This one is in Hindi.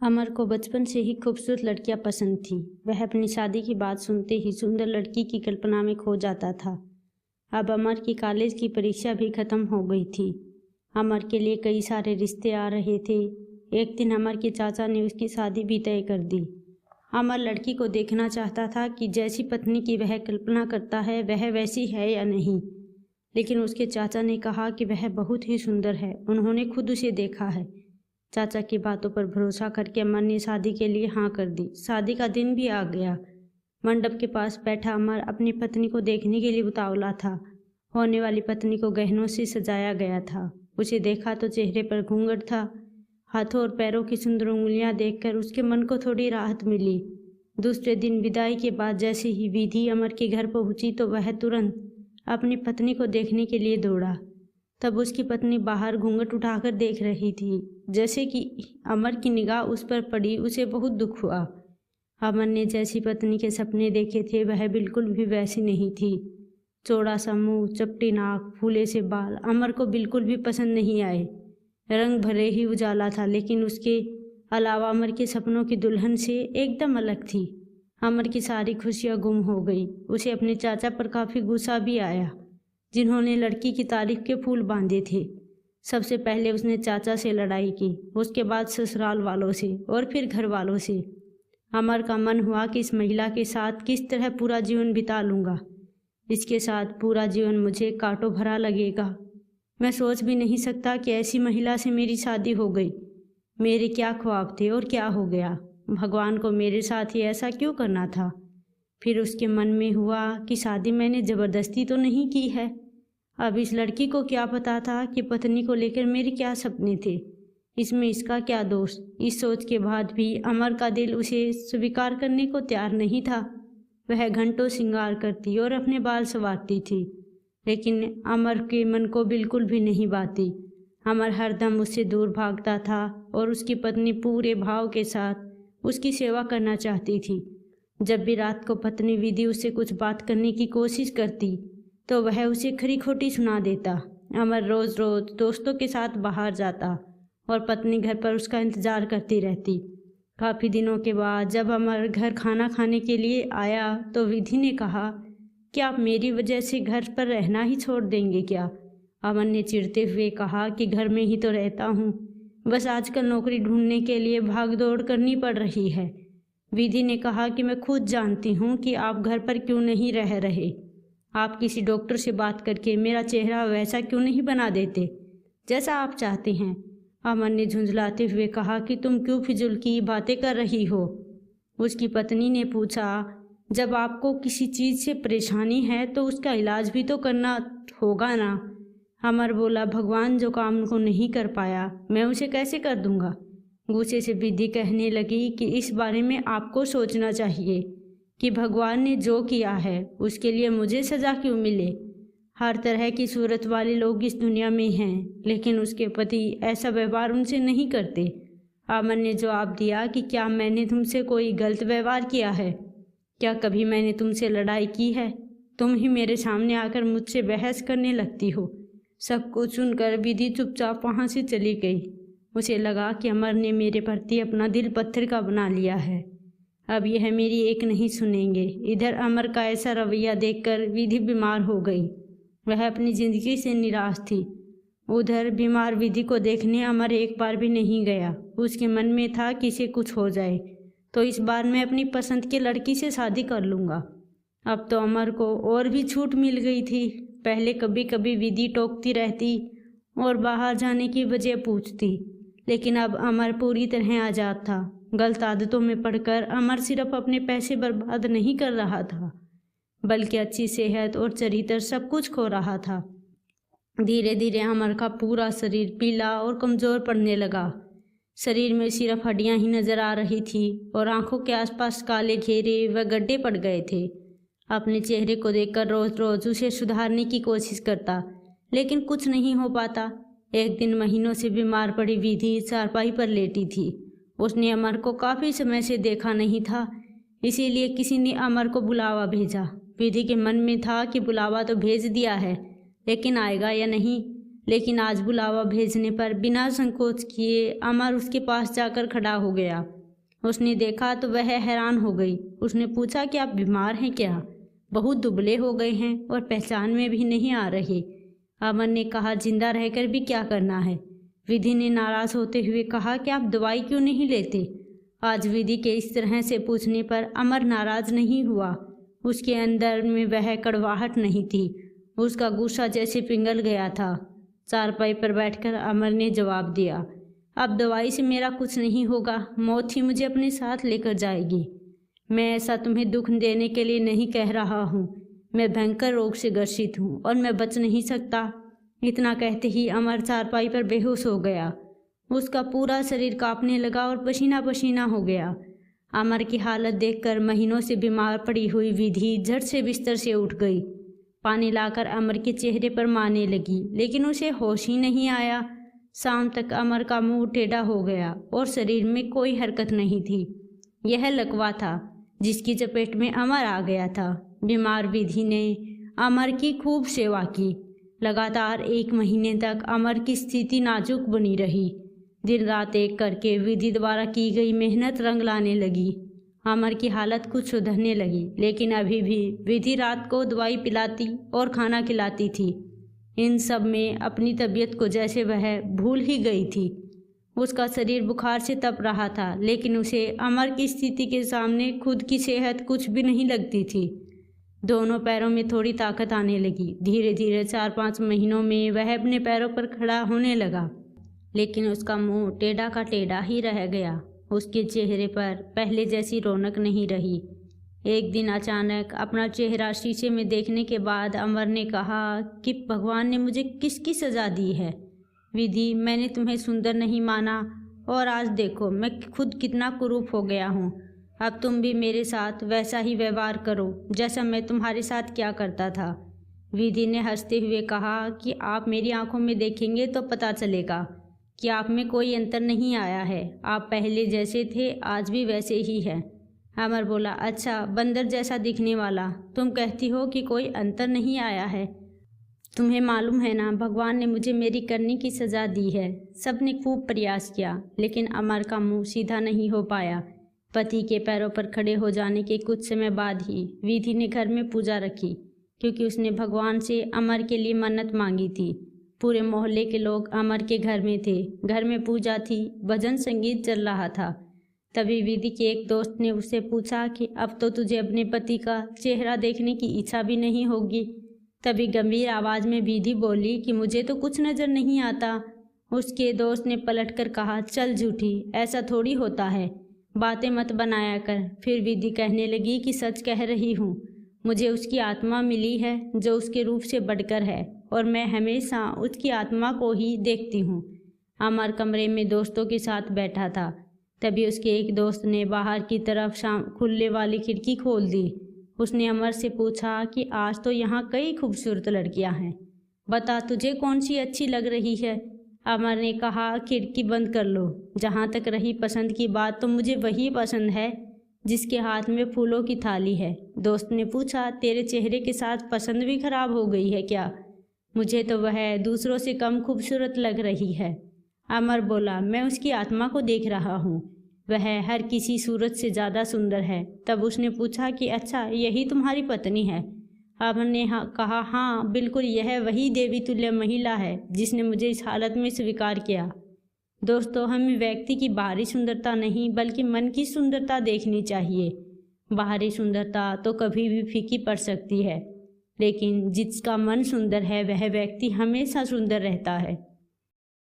अमर को बचपन से ही खूबसूरत लड़कियां पसंद थी। वह अपनी शादी की बात सुनते ही सुंदर लड़की की कल्पना में खो जाता था। अब अमर की कॉलेज की परीक्षा भी खत्म हो गई थी। अमर के लिए कई सारे रिश्ते आ रहे थे। एक दिन अमर के चाचा ने उसकी शादी भी तय कर दी। अमर लड़की को देखना चाहता था कि जैसी पत्नी की वह कल्पना करता है वह वैसी है या नहीं, लेकिन उसके चाचा ने कहा कि वह बहुत ही सुंदर है। उन्होंने खुद उसे देखा है। चाचा की बातों पर भरोसा करके अमर ने शादी के लिए हाँ कर दी। शादी का दिन भी आ गया। मंडप के पास बैठा अमर अपनी पत्नी को देखने के लिए उतावला था। होने वाली पत्नी को गहनों से सजाया गया था। उसे देखा तो चेहरे पर घूंघट था। हाथों और पैरों की सुंदर उंगलियां देखकर उसके मन को थोड़ी राहत मिली। दूसरे दिन विदाई के बाद जैसे ही विधि अमर के घर पहुंची तो वह तुरंत अपनी पत्नी को देखने के लिए दौड़ा। तब उसकी पत्नी बाहर घूंघट उठाकर देख रही थी। जैसे कि अमर की निगाह उस पर पड़ी, उसे बहुत दुख हुआ। अमर ने जैसी पत्नी के सपने देखे थे वह बिल्कुल भी वैसी नहीं थी। चौड़ा सा मुंह, चपटी नाक, फूले से बाल अमर को बिल्कुल भी पसंद नहीं आए। रंग भरे ही उजाला था, लेकिन उसके अलावा अमर के सपनों की दुल्हन से एकदम अलग थी। अमर की सारी खुशियां गुम हो गई। उसे अपने चाचा पर काफ़ी गुस्सा भी आया, जिन्होंने लड़की की तारीफ के फूल बांधे थे। सबसे पहले उसने चाचा से लड़ाई की, उसके बाद ससुराल वालों से और फिर घर वालों से। अमर का मन हुआ कि इस महिला के साथ किस तरह पूरा जीवन बिता लूँगा। इसके साथ पूरा जीवन मुझे कांटों भरा लगेगा। मैं सोच भी नहीं सकता कि ऐसी महिला से मेरी शादी हो गई। मेरे क्या ख्वाब थे और क्या हो गया। भगवान को मेरे साथ ही ऐसा क्यों करना था। फिर उसके मन में हुआ कि शादी मैंने ज़बरदस्ती तो नहीं की है। अब इस लड़की को क्या पता था कि पत्नी को लेकर मेरे क्या सपने थे। इसमें इसका क्या दोष। इस सोच के बाद भी अमर का दिल उसे स्वीकार करने को तैयार नहीं था। वह घंटों श्रृंगार करती और अपने बाल संवारती थी, लेकिन अमर के मन को बिल्कुल भी नहीं भाती। अमर हरदम उससे दूर भागता था और उसकी पत्नी पूरे भाव के साथ उसकी सेवा करना चाहती थी। जब भी रात को पत्नी विधि उससे कुछ बात करने की कोशिश करती तो वह उसे खरी खोटी सुना देता। अमर रोज़ रोज़ दोस्तों के साथ बाहर जाता और पत्नी घर पर उसका इंतज़ार करती रहती। काफ़ी दिनों के बाद जब अमर घर खाना खाने के लिए आया तो विधि ने कहा कि आप मेरी वजह से घर पर रहना ही छोड़ देंगे क्या। अमर ने चिढ़ते हुए कहा कि घर में ही तो रहता हूँ, बस आजकल नौकरी ढूंढने के लिए भाग दौड़ करनी पड़ रही है। विधि ने कहा कि मैं खुद जानती हूँ कि आप घर पर क्यों नहीं रह रहे। आप किसी डॉक्टर से बात करके मेरा चेहरा वैसा क्यों नहीं बना देते जैसा आप चाहते हैं। अमर ने झुंझलाते हुए कहा कि तुम क्यों फिजूल की बातें कर रही हो। उसकी पत्नी ने पूछा, जब आपको किसी चीज़ से परेशानी है तो उसका इलाज भी तो करना होगा ना। अमर बोला, भगवान जो काम को नहीं कर पाया मैं उसे कैसे कर दूंगा। गुस्से से विधि कहने लगी कि इस बारे में आपको सोचना चाहिए कि भगवान ने जो किया है उसके लिए मुझे सज़ा क्यों मिले। हर तरह की सूरत वाले लोग इस दुनिया में हैं, लेकिन उसके पति ऐसा व्यवहार उनसे नहीं करते। अमर ने जवाब दिया कि क्या मैंने तुमसे कोई गलत व्यवहार किया है। क्या कभी मैंने तुमसे लड़ाई की है। तुम ही मेरे सामने आकर मुझसे बहस करने लगती हो। सब कुछ सुनकर विधि चुपचाप वहाँ से चली गई। उसे लगा कि अमर ने मेरे प्रति अपना दिल पत्थर का बना लिया है। अब यह मेरी एक नहीं सुनेंगे। इधर अमर का ऐसा रवैया देखकर विधि बीमार हो गई। वह अपनी ज़िंदगी से निराश थी। उधर बीमार विधि को देखने अमर एक बार भी नहीं गया। उसके मन में था कि इसे कुछ हो जाए तो इस बार मैं अपनी पसंद की लड़की से शादी कर लूँगा। अब तो अमर को और भी छूट मिल गई थी। पहले कभी कभी विधि टोकती रहती और बाहर जाने की वजह पूछती, लेकिन अब अमर पूरी तरह आज़ाद था। गलत आदतों में पड़कर अमर सिर्फ अपने पैसे बर्बाद नहीं कर रहा था, बल्कि अच्छी सेहत और चरित्र सब कुछ खो रहा था। धीरे धीरे अमर का पूरा शरीर पीला और कमज़ोर पड़ने लगा। शरीर में सिर्फ हड्डियां ही नज़र आ रही थी और आंखों के आसपास काले घेरे व गड्ढे पड़ गए थे। अपने चेहरे को देखकर रोज़ रोज़ उसे सुधारने की कोशिश करता, लेकिन कुछ नहीं हो पाता। एक दिन महीनों से बीमार पड़ी विधि चारपाई पर लेटी थी। उसने अमर को काफ़ी समय से देखा नहीं था, इसीलिए किसी ने अमर को बुलावा भेजा। विधि के मन में था कि बुलावा तो भेज दिया है, लेकिन आएगा या नहीं। लेकिन आज बुलावा भेजने पर बिना संकोच किए अमर उसके पास जाकर खड़ा हो गया। उसने देखा तो वह हैरान हो गई। उसने पूछा कि आप बीमार हैं क्या? बहुत दुबले हो गए हैं और पहचान में भी नहीं आ रहे। अमर ने कहा, जिंदा रहकर भी क्या करना है? विधि ने नाराज होते हुए कहा कि आप दवाई क्यों नहीं लेते? आज विधि के इस तरह से पूछने पर अमर नाराज नहीं हुआ। उसके अंदर में वह कड़वाहट नहीं थी। उसका गुस्सा जैसे पिघल गया था। चारपाई पर बैठकर अमर ने जवाब दिया, अब दवाई से मेरा कुछ नहीं होगा, मौत ही मुझे अपने साथ लेकर जाएगी। मैं ऐसा तुम्हें दुख देने के लिए नहीं कह रहा हूँ। मैं भयंकर रोग से ग्रसित हूँ और मैं बच नहीं सकता। इतना कहते ही अमर चारपाई पर बेहोश हो गया। उसका पूरा शरीर कांपने लगा और पसीना पसीना हो गया। अमर की हालत देखकर महीनों से बीमार पड़ी हुई विधि झट से बिस्तर से उठ गई। पानी लाकर अमर के चेहरे पर मारने लगी, लेकिन उसे होश ही नहीं आया। शाम तक अमर का मुंह टेढ़ा हो गया और शरीर में कोई हरकत नहीं थी। यह लकवा था जिसकी चपेट में अमर आ गया था। बीमार विधि ने अमर की खूब सेवा की। लगातार 1 महीने तक अमर की स्थिति नाजुक बनी रही। दिन रात एक करके विधि द्वारा की गई मेहनत रंग लाने लगी। अमर की हालत कुछ सुधरने लगी, लेकिन अभी भी विधि रात को दवाई पिलाती और खाना खिलाती थी। इन सब में अपनी तबीयत को जैसे वह भूल ही गई थी। उसका शरीर बुखार से तप रहा था, लेकिन उसे अमर की स्थिति के सामने खुद की सेहत कुछ भी नहीं लगती थी। दोनों पैरों में थोड़ी ताकत आने लगी। धीरे धीरे 4-5 महीनों में वह अपने पैरों पर खड़ा होने लगा, लेकिन उसका मुंह टेढ़ा का टेढ़ा ही रह गया। उसके चेहरे पर पहले जैसी रौनक नहीं रही। एक दिन अचानक अपना चेहरा शीशे में देखने के बाद अमर ने कहा कि भगवान ने मुझे किसकी सज़ा दी है? विधि, मैंने तुम्हें सुंदर नहीं माना और आज देखो मैं खुद कितना कुरूप हो गया हूँ। अब तुम भी मेरे साथ वैसा ही व्यवहार करो जैसा मैं तुम्हारे साथ क्या करता था। विधि ने हंसते हुए कहा कि आप मेरी आंखों में देखेंगे तो पता चलेगा कि आप में कोई अंतर नहीं आया है। आप पहले जैसे थे आज भी वैसे ही हैं। अमर बोला, अच्छा, बंदर जैसा दिखने वाला, तुम कहती हो कि कोई अंतर नहीं आया है। तुम्हें मालूम है ना, भगवान ने मुझे मेरी करने की सज़ा दी है। सबने खूब प्रयास किया, लेकिन अमर का मुंह सीधा नहीं हो पाया। पति के पैरों पर खड़े हो जाने के कुछ समय बाद ही विधि ने घर में पूजा रखी, क्योंकि उसने भगवान से अमर के लिए मन्नत मांगी थी। पूरे मोहल्ले के लोग अमर के घर में थे। घर में पूजा थी, भजन संगीत चल रहा था। तभी विधि के एक दोस्त ने उससे पूछा कि अब तो तुझे अपने पति का चेहरा देखने की इच्छा भी नहीं होगी। तभी गंभीर आवाज़ में विधि बोली कि मुझे तो कुछ नज़र नहीं आता। उसके दोस्त ने पलटकर कहा, चल झूठी, ऐसा थोड़ी होता है, बातें मत बनाया कर। फिर विधि कहने लगी कि सच कह रही हूँ, मुझे उसकी आत्मा मिली है जो उसके रूप से बढ़कर है और मैं हमेशा उसकी आत्मा को ही देखती हूँ। अमर कमरे में दोस्तों के साथ बैठा था। तभी उसके एक दोस्त ने बाहर की तरफ खुलने वाली खिड़की खोल दी। उसने अमर से पूछा कि आज तो यहाँ कई खूबसूरत लड़कियाँ हैं, बता तुझे कौन सी अच्छी लग रही है? अमर ने कहा, खिड़की बंद कर लो। जहाँ तक रही पसंद की बात, तो मुझे वही पसंद है जिसके हाथ में फूलों की थाली है। दोस्त ने पूछा, तेरे चेहरे के साथ पसंद भी खराब हो गई है क्या? मुझे तो वह दूसरों से कम खूबसूरत लग रही है। अमर बोला, मैं उसकी आत्मा को देख रहा हूँ, वह हर किसी सूरत से ज़्यादा सुंदर है। तब उसने पूछा कि अच्छा, यही तुम्हारी पत्नी है? अमर ने कहा, हाँ बिल्कुल, यह वही देवी तुल्य महिला है जिसने मुझे इस हालत में स्वीकार किया। दोस्तों, हमें व्यक्ति की बाहरी सुंदरता नहीं बल्कि मन की सुंदरता देखनी चाहिए। बाहरी सुंदरता तो कभी भी फीकी पड़ सकती है, लेकिन जिसका मन सुंदर है वह व्यक्ति हमेशा सुंदर रहता है।